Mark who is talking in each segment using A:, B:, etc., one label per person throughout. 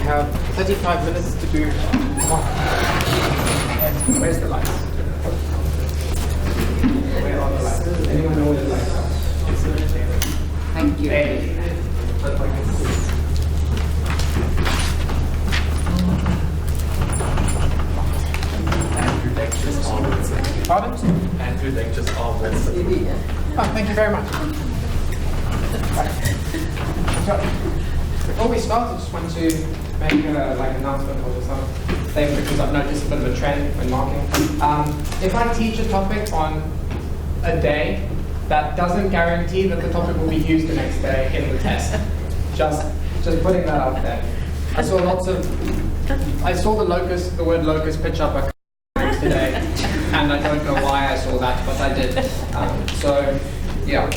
A: have 35 minutes to do. Where's the lights? Where are the lights? Anyone know where the lights are? Thank you.
B: Andrew lectures on Wednesday.
A: Pardon?
B: Andrew lectures on Wednesday.
A: Oh, thank you very much. Right. So, before we start, I just want to make an announcement or something, because I've noticed a bit of a trend when marking. If I teach a topic on a day, that doesn't guarantee that the topic will be used the next day in the test. Just putting that out there. I saw the word locust pitch up a today, and I don't know why I saw that, but I did. So, yeah.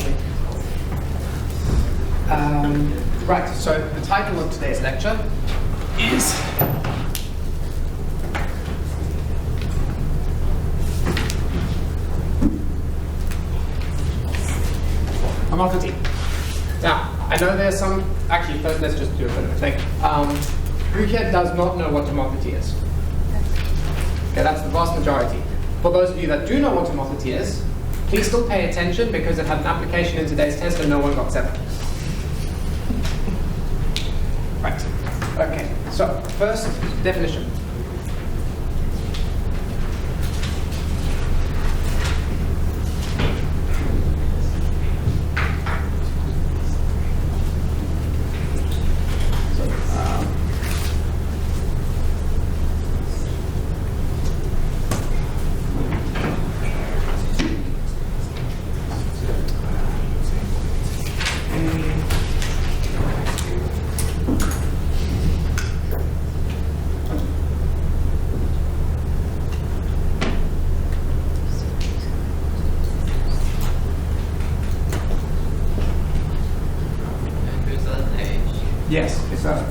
A: Right, so the title of today's lecture is Homothety. Now, I know there's some, actually first let's just do a bit of a thing. Who here does not know what homothety is? Okay, that's the vast majority. For those of you that do know what homothety is, please still pay attention because it had an application in today's test and no one got 7. Right, okay, so first definition. Yes, it's a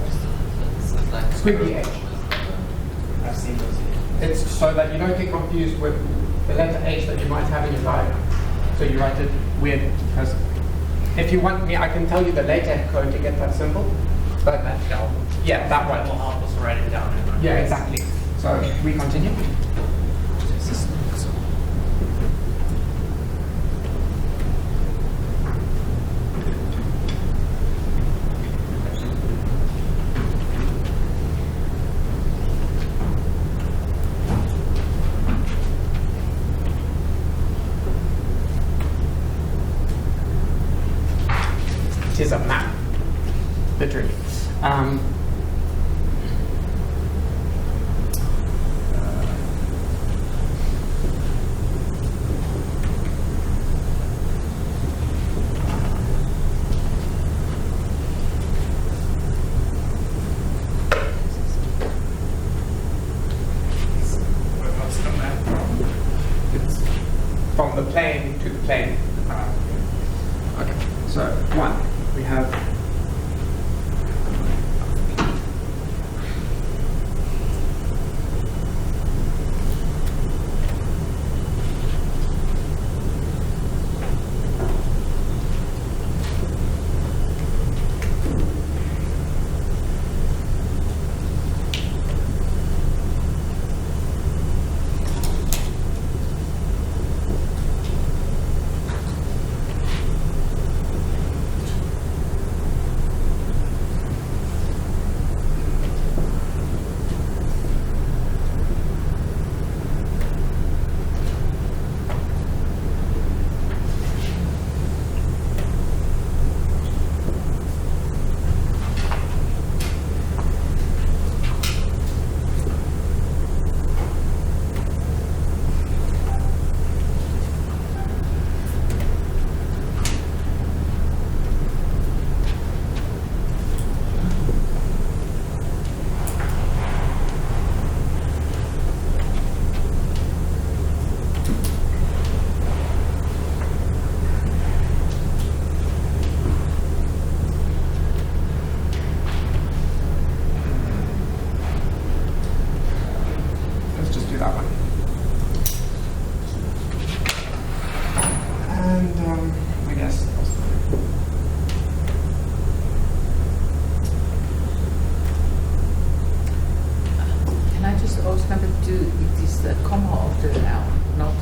A: squiggly H. I've seen those. It's so that you don't get confused with the letter H that you might have in your diagram. So you write it weird. Because if you want me, I can tell you the later code to get that symbol. But yeah, that one will help us write it down. Yeah, exactly. So we continue. Is a map, literally. It's from the plane to the plane. Okay, so 1. We have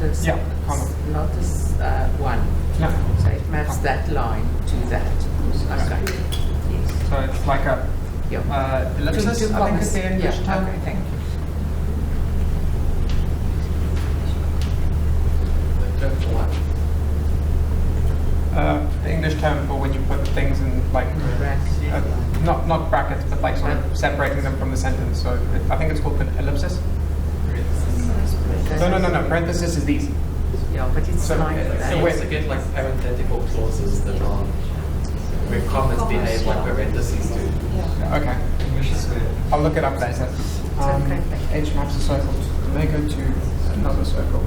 C: lotus.
A: Yeah, comma.
C: Lotus 1.
A: No.
C: So it maps that line to that. Okay. Yes.
A: So it's like a
C: Yeah.
A: ellipsis,
C: Two
A: I think is
C: commas.
A: the English
C: Yeah,
A: term.
C: okay, thank you.
A: The English term for when you put things in like not brackets, but like sort of separating them from the sentence. So I think it's called an ellipsis. No. Parenthesis is these.
C: Yeah, but it's
A: So,
C: like
A: so
B: You
A: wait.
B: also get like parenthetical clauses that are where commas behave like parentheses do.
A: Okay. I'll look it up later.
C: okay.
A: H maps a circle. May go to another circle.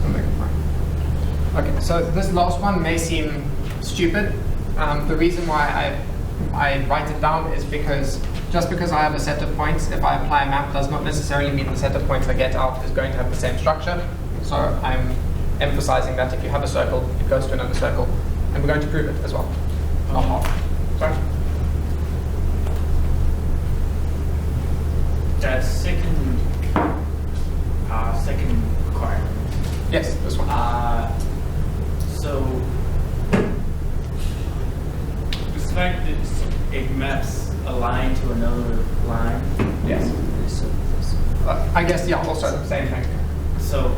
A: I'll make it fine. Okay, so this last one may seem stupid. The reason why I write it down is because just because I have a set of points, if I apply a map, does not necessarily mean the set of points I get out is going to have the same structure. So I'm emphasizing that if you have a circle, it goes to another circle, and we're going to prove it as well. Not half. Sorry?
D: That second requirement.
A: Yes, this one.
D: So the fact that it maps a line to another line.
A: Yes. I guess, yeah, also the same thing.
D: So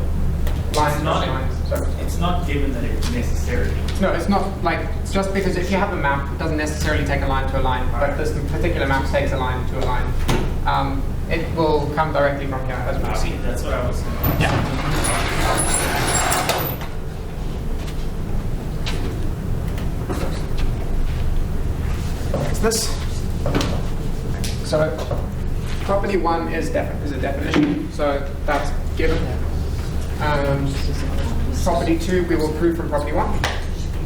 A: Lines,
D: it's not
A: lines. So.
D: it's not given that it's necessary.
A: No, it's not like, just because if you have a map, it doesn't necessarily take a line to a line, but this particular map takes a line to a line. It will come directly from here, as we'll see.
D: That's what I was saying.
A: Yeah. It's this. So, property 1 is a definition, so that's given. Property 2 we will prove from property 1.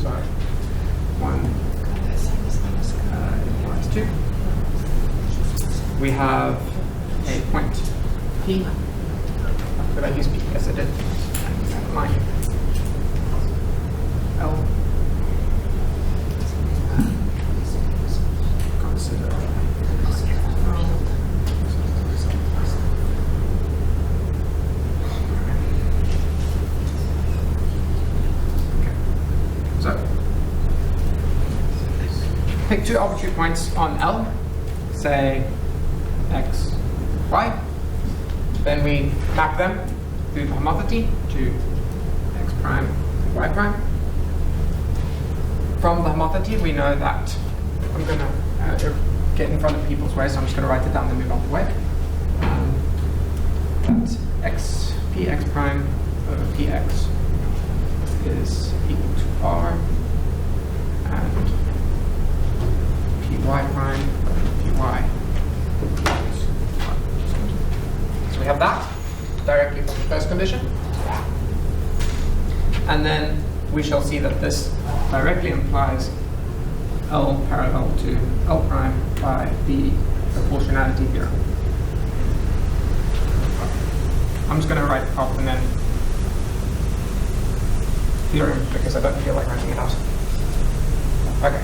A: So 1 implies 2. We have a point P. Did I use P? Yes, I did. Line L. Consider so, pick two arbitrary points on L, say x, y. Then we map them through the homothety to x prime, y prime. From the homothety, we know that I'm going to get in front of people's way, so I'm just going to write it down and move out the way. That x, px prime over px is equal to r, and py prime over py. So we have that directly from the first condition. And then we shall see that this directly implies L parallel to L prime by the proportionality theorem. I'm just going to write off and then theorem because I don't feel like writing it out. Okay.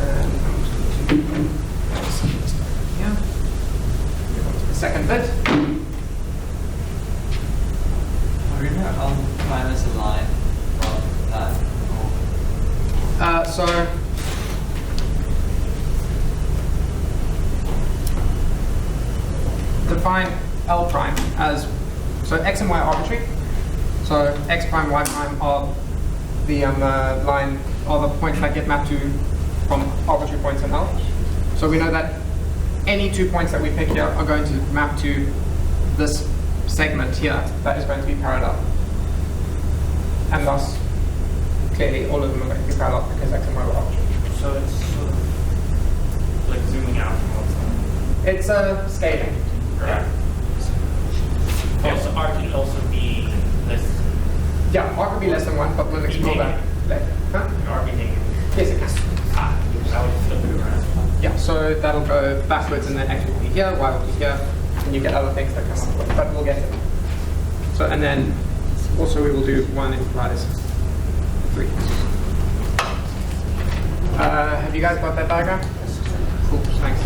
A: And I'm just going to set this down here. Move on to the second bit.
E: I'll minus a line from that.
A: So define L prime as, so x and y are arbitrary. So x prime, y prime are the line, are the points that get mapped to from arbitrary points in L. So we know that any 2 points that we pick here are going to map to this segment here that is going to be parallel. And thus, clearly all of them are going to be parallel because x and y were arbitrary.
D: So it's sort of like zooming out from what's on.
A: It's a scaling.
D: Correct. Also, R can also be less.
A: Yeah, r could be less than 1, but we'll explore that later. Huh?
D: R be negative.
A: Yes, it can.
D: I would flip it around.
A: Yeah, so that'll go backwards and then x will be here, y will be here, and you get other things that come up with it, but we'll get it. So, and then also we will do 1 implies 3. Have you guys got that diagram? Cool, thanks.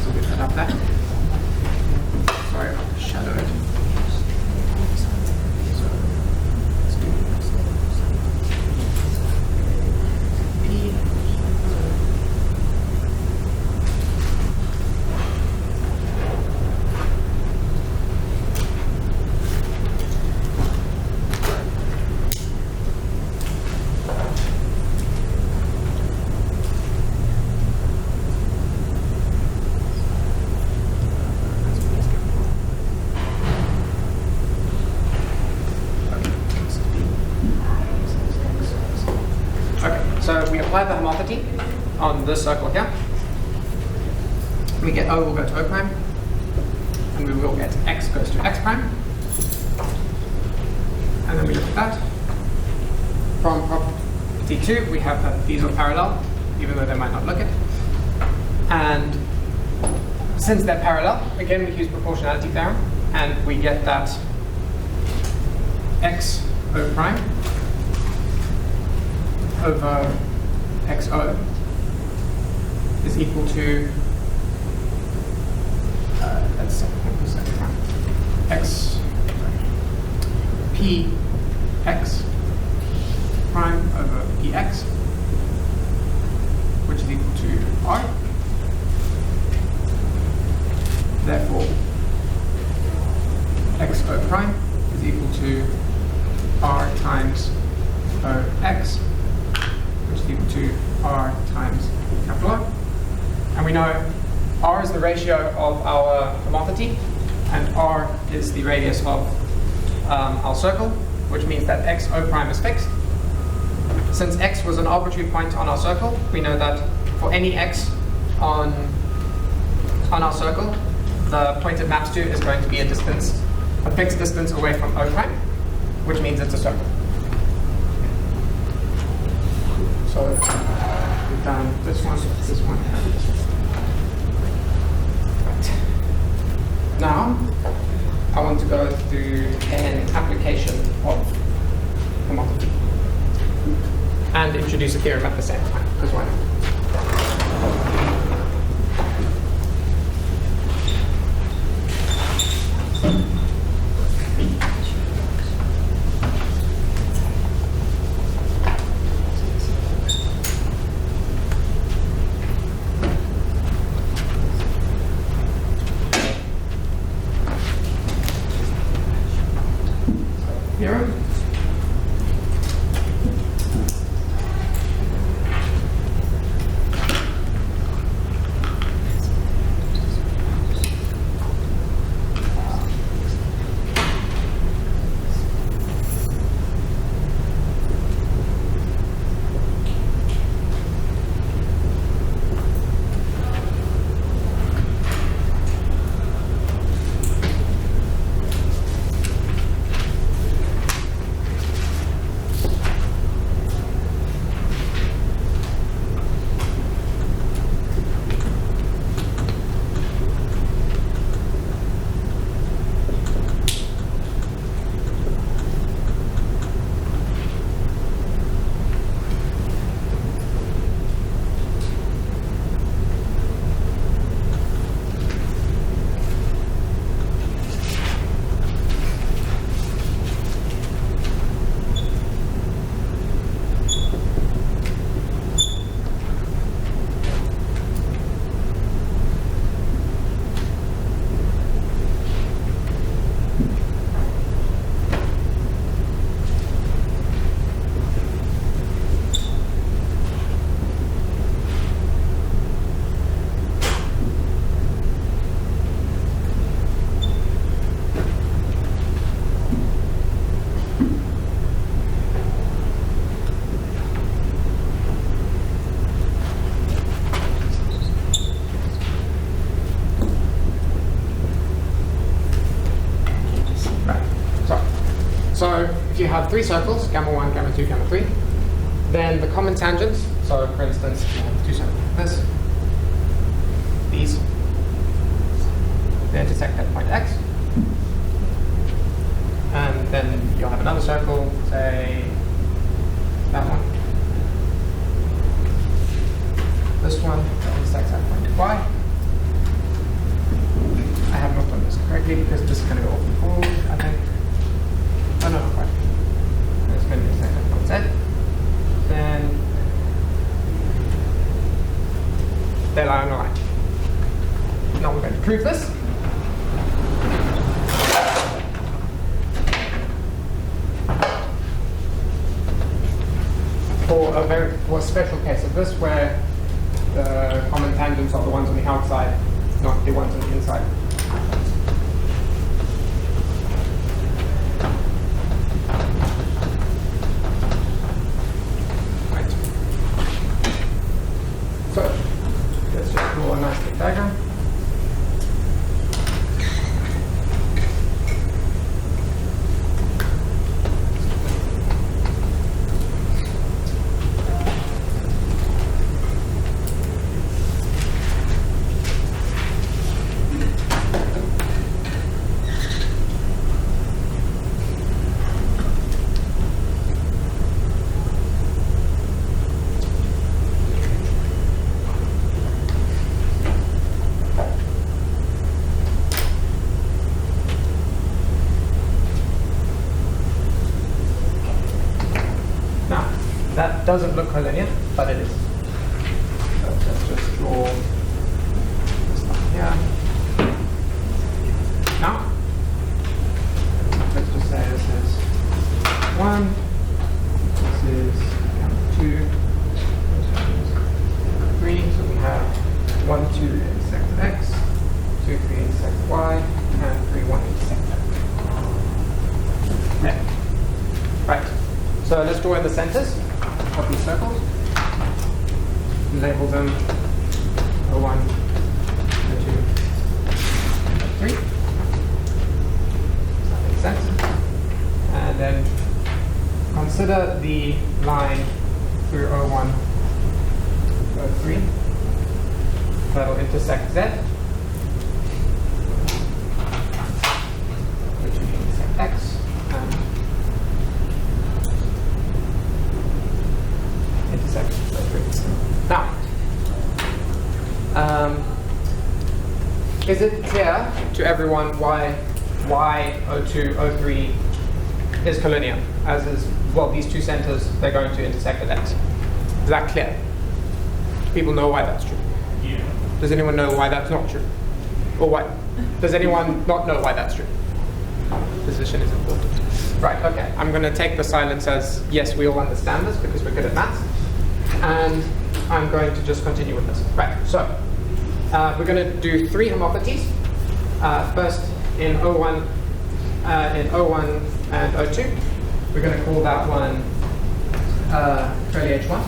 A: So we put up that. shadow it. So we apply the homothety on this circle here. We get O will go to O prime, and we will get X goes to X prime. And then we look at that. From property 2, we have that these are parallel, even though they might not look it. And since they're parallel, again we use proportionality theorem, and we get that X O prime over XO is equal to let's say X P X prime over PX, which is equal to R. Therefore, XO prime is equal to R times OX, which is equal to R times capital O. And we know R is the ratio of our homothety, and R is the radius of our circle, which means that XO prime is fixed. Since X was an arbitrary point on our circle, we know that for any X on our circle, the point it maps to is going to be a distance, a fixed distance away from O prime, which means it's a circle. So we've done this one, and this one. Right. Now, I want to go through an application of homothety and introduce a theorem at the same time, because why not? Theorem. So if you have three circles, gamma 1, gamma 2, gamma 3, then the common tangents, so for instance, you have two circles like this, these, they intersect at point X, and then you'll have another circle, say that one, this one, that intersects at point Y. I have not done this correctly because this is going to go prove this. For a special case of this, where the common tangents are the ones on the outside, not the ones on the inside. Right. So let's just draw a nice big diagram. That doesn't look collinear, but it is. So let's just draw this line here. Now, let's just say this is 1, this is 2, this is 3. So we have 1, 2 intersect x, 2, 3 intersect y, and 3, 1 intersect x. Okay. Right. So let's draw in the centers of these circles. Label them O1, O2, O3. Does that make sense? And then consider the line through O1, O3 that'll intersect Z, which will intersect X, and intersect O3. Now, is it clear to everyone why O2, O3 is collinear? As is, well, these two centers, they're going to intersect at X. Is that clear? Do people know why that's true?
D: Yeah.
A: Does anyone know why that's not true? Or what? Does anyone not know why that's true? Position is important. Right, okay. I'm going to take the silence as, yes, we all understand this because we're good at maths. And I'm going to just continue with this. Right, so we're going to do 3 homotheties. First in O1 and O2. We're going to call that one curly H1.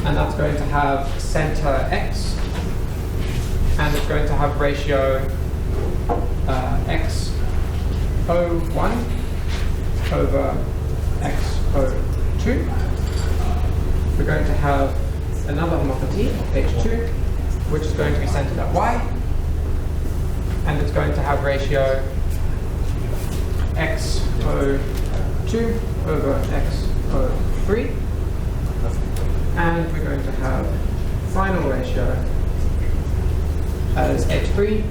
A: And that's going to have center X. And it's going to have ratio XO1 over XO2. We're going to have another homothety, H2, which is going to be centered at Y. And it's going to have ratio XO2 over XO3. And we're going to have final ratio as H3,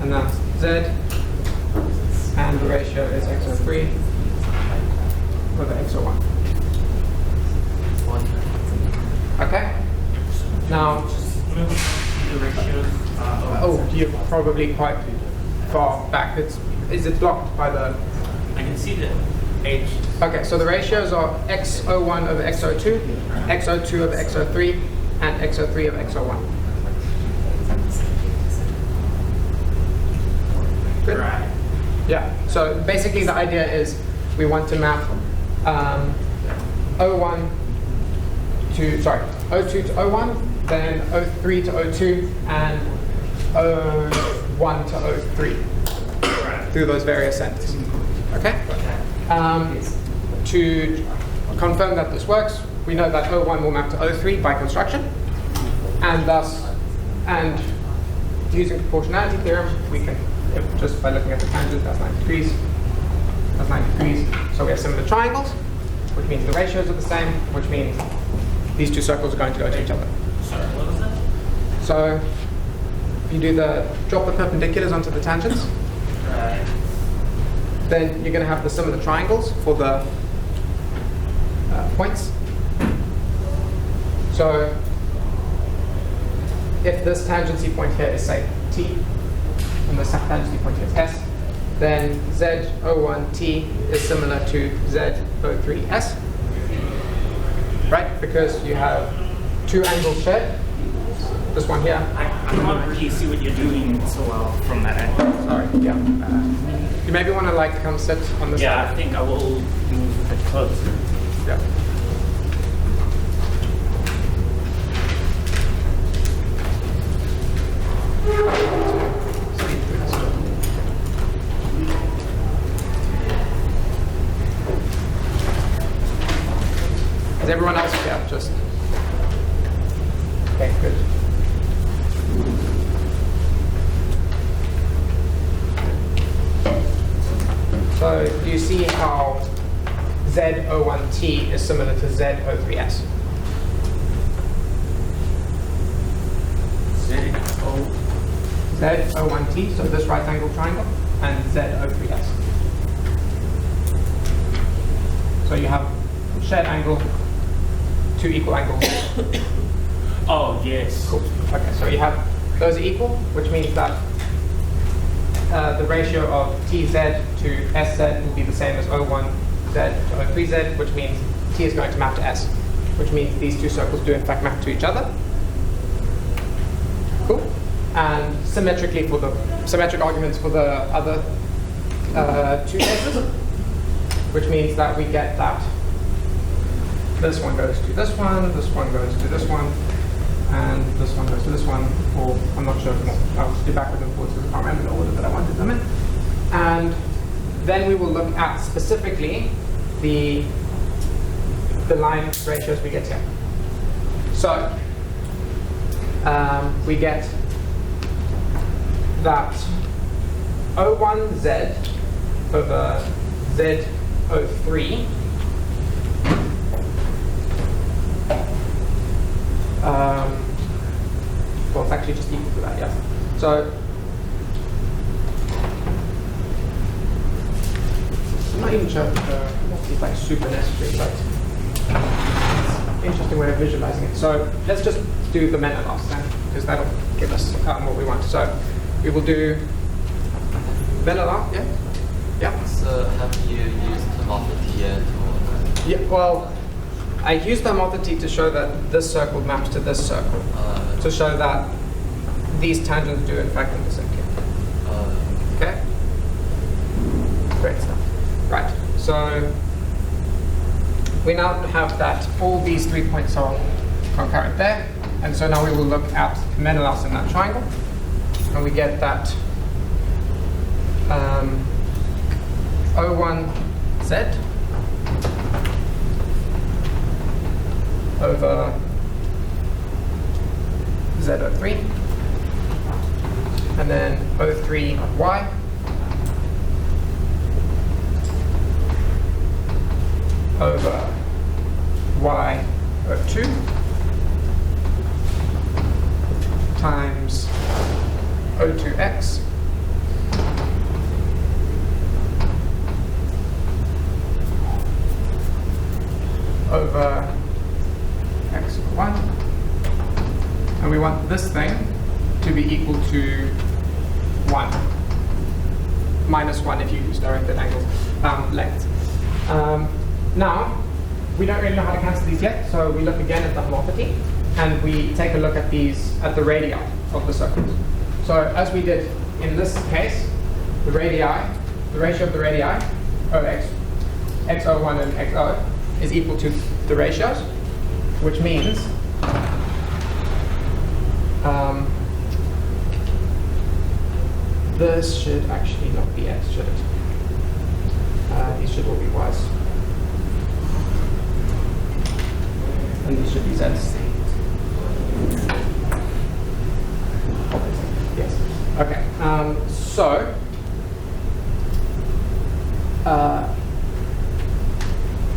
A: and that's Z. And the ratio is XO3 over XO1. Okay? Now,
D: The ratios.
A: oh, you're probably quite far back. Is it blocked by the...
D: I can see the H.
A: Okay, so the ratios are XO1 over XO2, XO2 over XO3, and XO3 over XO1. Good?
D: Right.
A: Yeah, so basically the idea is we want to map O2 to O1, then O3 to O2, and O1 to O3 through those various centers. Okay? To confirm that this works, we know that O1 will map to O3 by construction, and using proportionality theorem, we can, just by looking at the tangent, that's 90 degrees, that's 90 degrees. So we have similar triangles, which means the ratios are the same, which means these two circles are going to go to each other.
D: Sorry, what was that?
A: So if you drop the perpendiculars onto the tangents,
D: Right.
A: then you're going to have the sum of the triangles for the points. So if this tangency point here is, say, t, and this tangency point here is s, then Z01T is similar to Z03S, right? Because you have two angles shared. This one here.
D: I can't really see what you're doing so well from that angle.
A: Sorry, yeah. You maybe want to like come sit on this
D: Yeah, I
A: side.
D: think I will move a bit closer.
A: Yeah. Is everyone else here? Just okay, good. So do you see how Z01T is similar to Z03S? Z01T, so this right angle triangle, and Z03S. So you have shared angle, two equal angles.
D: Oh, yes.
A: Cool. Okay, so you have those are equal, which means that the ratio of TZ to SZ will be the same as O1Z to O3Z, which means T is going to map to S, which means these two circles do in fact map to each other. Cool. And symmetrically for the symmetric arguments for the other two cases, which means that we get that this one goes to this one goes to this one, and this one goes to this one, or I'm not sure, I'll just do backwards and forwards because I can't remember the order that I wanted them in. And then we will look at specifically the line ratios we get here. So we get that O1Z over Z03 well, it's actually just equal to that, yes. So I'm not even sure if it's like super necessary, but it's an interesting way of visualizing it. So let's just do the Menelaus then, because that'll give us what we want. So we will do Menelaus, yeah? Yeah.
E: So have you used homothety yet? Or?
A: Yeah, well, I used homothety to show that this circle maps to this circle, to show that these tangents do in fact intersect here. Okay? Great stuff. Right, so we now have that all these 3 points are concurrent there, and so now we will look at Menelaus in that triangle, and we get that O1Z over Z03, and then O3Y over Y02 times O2X over X over 1, and we want this thing to be equal to 1, minus 1 if you use directed angles, lengths. Now, we don't really know how to cancel these yet, so we look again at the homothety, and we take a look at these, at the radii of the circles. So as we did in this case, the radii, the ratio of the radii, OX, XO1 and XO, is equal to the ratios, which means this should actually not be X, should it? These should all be Y's. And these should be Z's. Yes. Okay. So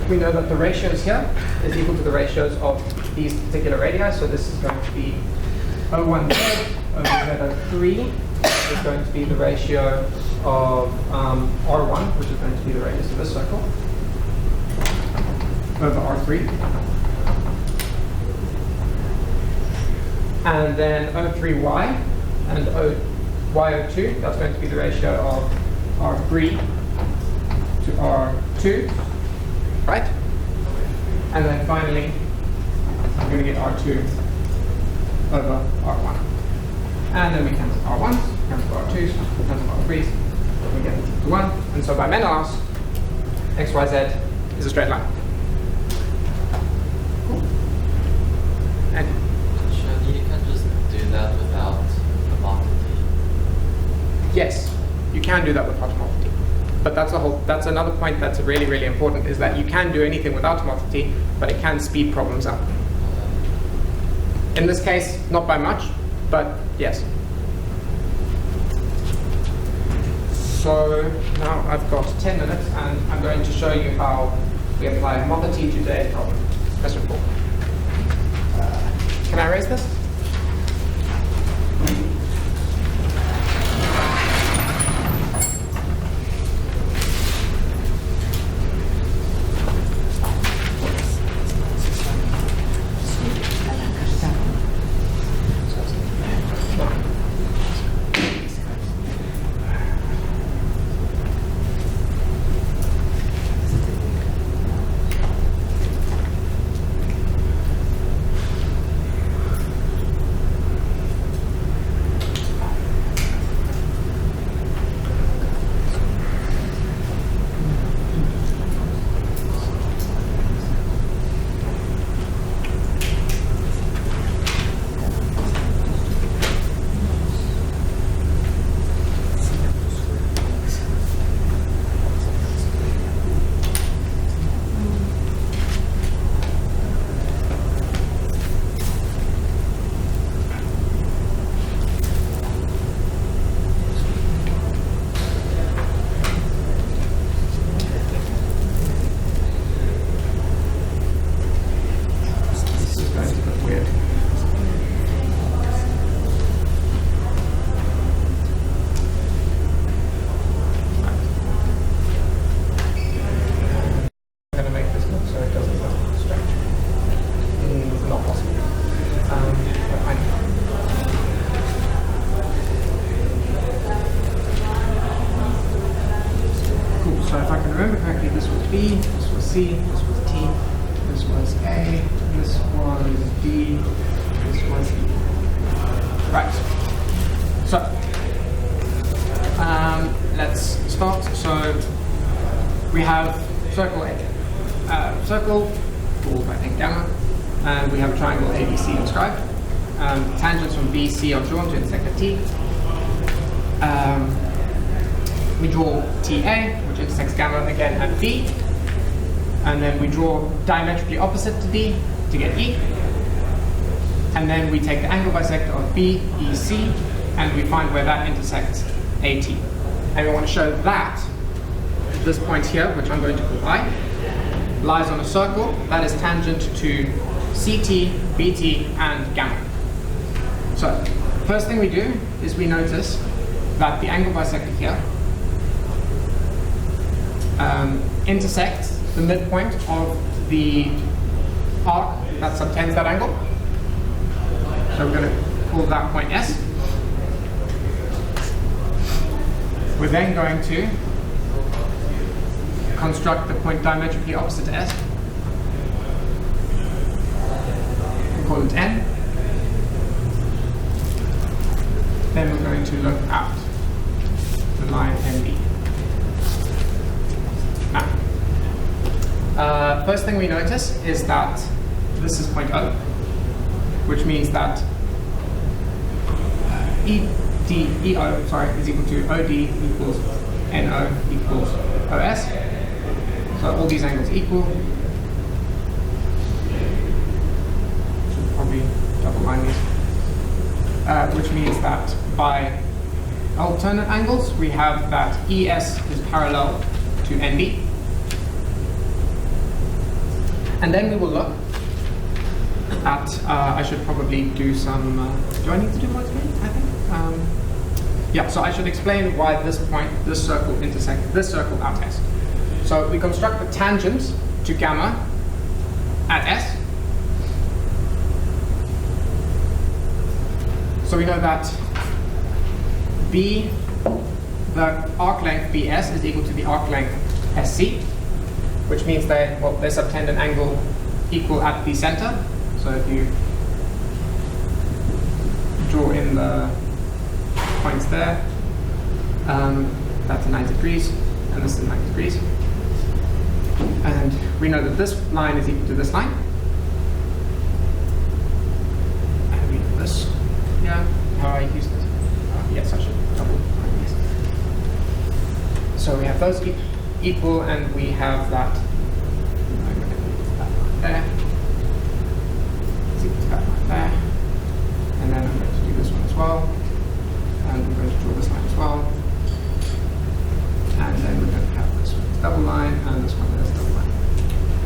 A: we know that the ratios here is equal to the ratios of these particular radii. So this is going to be O1Z over Z03 is going to be the ratio of R1, which is going to be the radius of this circle, over R3. and then O3y and YO2, that's going to be the ratio of R3 to R2, right? And then finally, I'm going to get R2 over R1. And then we cancel R1s, cancel R2s, cancel R3s, and we get them to 1. And so by Menelaus, XYZ is a straight line. Cool. And
E: Surely you can just do that without homothety.
A: yes, you can do that with homothety. But that's another point that's really, really important, is that you can do anything without homothety, but it can speed problems up. In this case, not by much, but yes. So now I've got 10 minutes, and I'm going to show you how we apply homothety to today's problem. Question 4. Can I erase this? B, this was C, this was T, this was A, this was D, this was E. Right. So, let's start. So, we have circle A. Circle, called I think gamma, and we have a triangle ABC inscribed. Tangents from B, C are drawn to intersect at T. We draw TA, which intersects gamma again at B, and then we draw diametrically opposite to D to get E, and then we take the angle bisector of BEC, and we find where that intersects AT. And we want to show that this point here, which I'm going to call I, lies on a circle that is tangent to CT, BT, and gamma. So, first thing we do is we notice that the angle bisector here intersects the midpoint of the arc that subtends that angle. So we're going to call that point S. We're then going to construct the point diametrically opposite to S. We'll call it N. Then we're going to look at the line NB. Now, first thing we notice is that this is point O, which means that EO is equal to OD equals NO equals OS. So all these angles equal. Should probably double line these. Which means that by alternate angles, we have that ES is parallel to NB. And then we will look at, I should probably do some, do I need to do more explaining, I think? Yeah, so I should explain why this point, this circle intersects this circle at S. So we construct the tangent to gamma at S. So we know that B, the arc length BS is equal to the arc length SC, which means they subtend an angle equal at the center. So if you draw in the points there, that's 90 degrees, and this is 90 degrees. And we know that this line is equal to this line. And we know this. Yeah, how I use this? Yes, I should double. Yes. So we have those equal, and we have that. I'm going to put that line there. It's equal to that line there. And then I'm going to do this one as well. And I'm going to draw this line as well. And then we're going to have this one as double line, and this one as double line.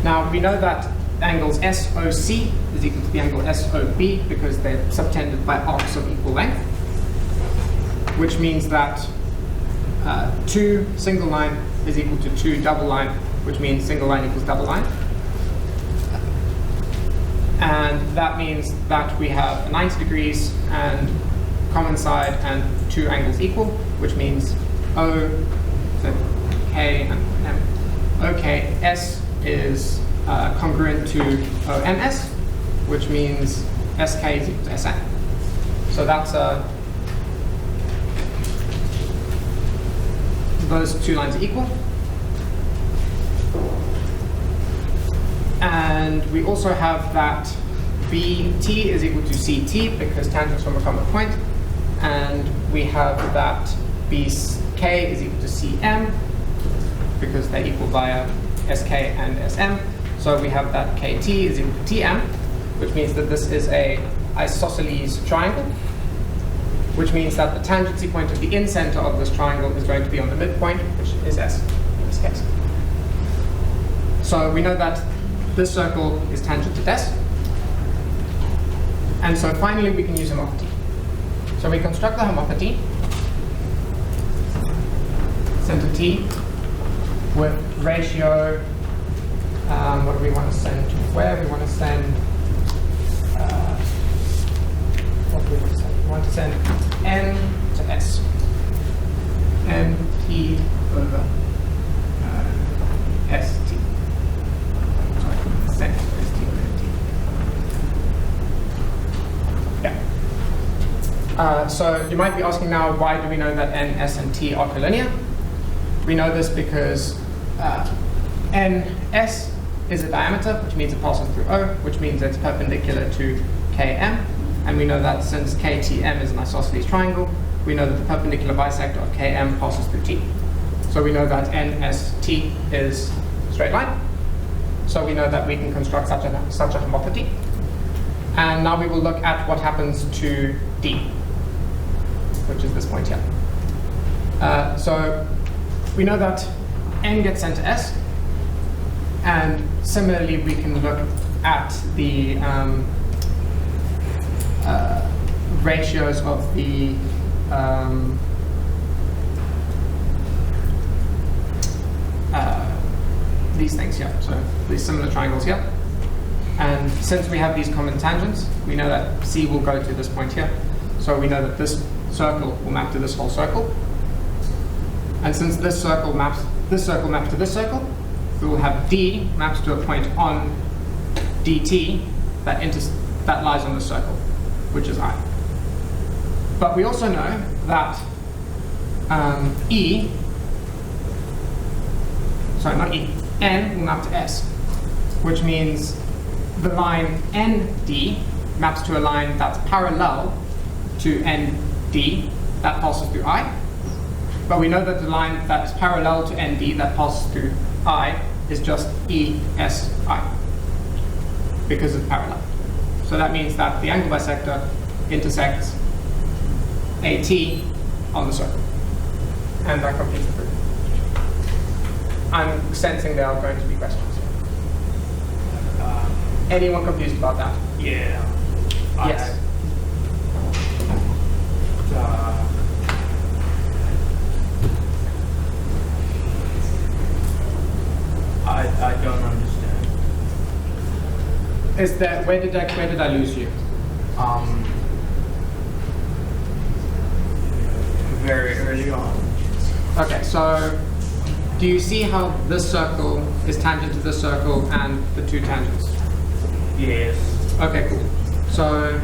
A: Now, we know that angles SOC is equal to the angle SOB because they're subtended by arcs of equal length, which means that 2 single line is equal to 2 double line, which means single line equals double line. And that means that we have 90 degrees and common side and 2 angles equal, which means O, so K and M. OKS is congruent to OMS, which means SK is equal to SN. So that's those 2 lines are equal. And we also have that BT is equal to CT because tangents from a common point. And we have that BK is equal to CM because they're equal via SK and SM. So we have that KT is equal to TM, which means that this is a isosceles triangle, which means that the tangency point of the in-center of this triangle is going to be on the midpoint, which is S in this case. So we know that this circle is tangent to S. And so finally we can use homothety. So we construct the homothety, center T, with ratio, what do we want to send to where? We want to send, what do we want to send? We want to send N to S. N T over ST. Sorry, send ST over NT. Yeah. So you might be asking now, why do we know that N, S, and T are collinear? We know this because NS is a diameter, which means it passes through O, which means it's perpendicular to KM. And we know that since KTM is an isosceles triangle, we know that the perpendicular bisector of KM passes through T. So we know that NST is a straight line. So we know that we can construct such a homothety. And now we will look at what happens to D, which is this point here. So we know that N gets sent to S, and similarly we can look at the ratios of the these things here, so these similar triangles here. And since we have these common tangents, we know that C will go to this point here. So we know that this circle will map to this whole circle. And since this circle maps to this circle, we will have D maps to a point on DT that lies on the circle, which is I. But we also know that N will map to S, which means the line ND maps to a line that's parallel to ND that passes through I. But we know that the line that's parallel to ND that passes through I is just ESI because it's parallel. So that means that the angle bisector intersects AT on the circle. And that completes the proof. I'm sensing there are going to be questions. Anyone confused about that?
D: Yeah.
A: Yes.
D: I don't understand.
A: Is that where did I lose you?
D: very early on.
A: Okay, so do you see how this circle is tangent to this circle and the two tangents?
D: Yes.
A: Okay, cool. So,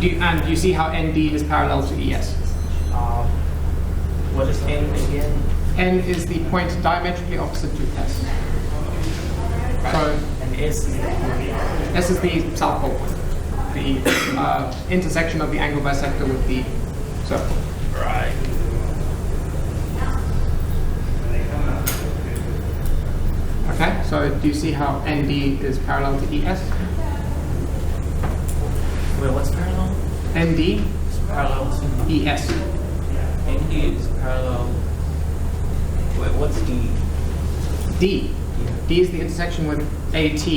A: do you see how ND is parallel to ES?
D: What is N again?
A: N is the point diametrically opposite to S. So,
D: And S is the point.
A: S is the south pole point, the intersection of the angle bisector with the circle.
D: Right.
A: Okay, so do you see how ND is parallel to ES?
D: Wait, what's parallel?
A: ND,
D: It's parallel to
A: ES.
D: ND is parallel. Wait, what's D?
A: D. D is the intersection with AT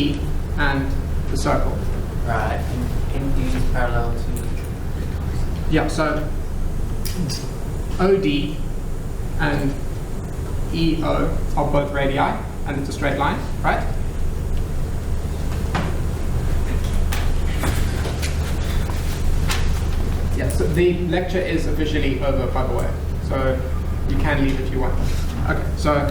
A: and the circle.
D: Right. And ND is parallel to.
A: Yeah, so OD and EO are both radii, and it's a straight line, right? Yeah, so the lecture is officially over, by the way, so you can leave if you want. Okay, so